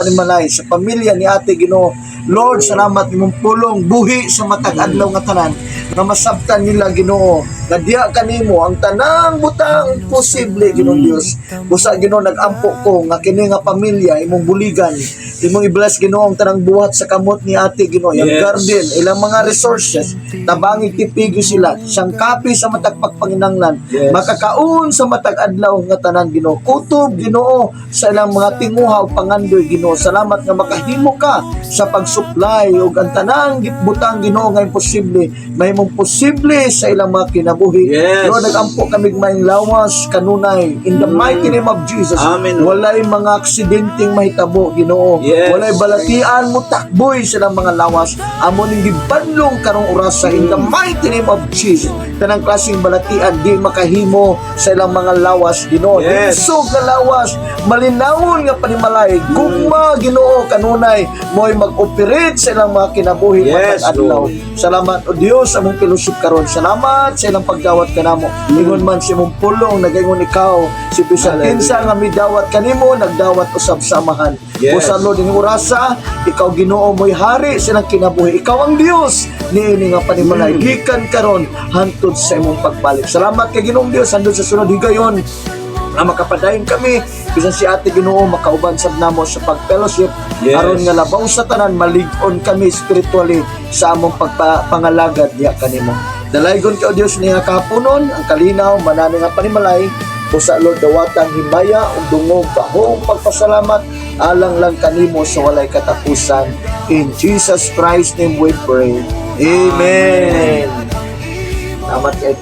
panimalay sa pamilya ni Ate Ginoo. Lord, salamat imong pulong buhi sa matag adlaw nga tanan nga masabtan nila Ginoo. Nga diha kanimo ang tanang butang posible Ginoong Dios. Busa Ginoo nagampo ko nga kini nga pamilya imong buligan, imong i-bless Ginoo ang tanang buhat sa kamot ni Ate Ginoo, yung garden, ilang mga resources, tabangig tipigyo sila, siyang kapi sa matag pagpanginanglan, makakaon sa matag adlaw nga tanan Ginoo. Kutob Ginoo sa ilang mga tinguha o pangandoy Ginoo. Salamat nga makahimo ka sa pag-supply ug ang tanang butang Ginoo nga imposible, mahimong posible sa ilang mga kinabuhi. Lord, nagampo kami may lawas kanunay in the mighty name of Jesus. Amen. Walay mga aksidenteng mahitabo Ginoo. Walay balatian mo takboy sa mga lawas. Amo ning gibadlong karong orasa in the mighty name of Jesus. Tanang klaseng balatian di makahimo sa ilang mga lawas Ginoo. Isog na lawas, malinawon nga panimalay, gugma Ginoo kanunay mo'y mag-operate sa ilang mga kinabuhi matag adlaw. Salamat o Dios among pilusog karon. Salamat sa ilang pagdawat kanamo. Ingon man si mong pulong nagaingon ikaw si bisan kinsa nga midawat kanimo nagdawat usab sa amahan. Busa Lord ning orasa ikaw Ginoo mo'y hari sa ilang kinabuhi. Ikaw ang Dios niini nga panimalay gikan karon hangtod sa imong pagbalik. Salamat kay Ginoong Dios andun sa sunod higayon na makapadayon kami bisan si Ate Ginoo makauban sad namo sa pag-fellowship aron nga labaw sa tanan malig-on kami spiritually sa among pagpangalagad diha kanimo. Dalaygon ka o Dios niya kapunon ang kalinaw manani nga panimalay busa Lord dawatang himaya ug dungog bahong pagpasalamat alang lang kanimo sa walay katapusan. In Jesus Christ name we pray. Amen. Salamat kay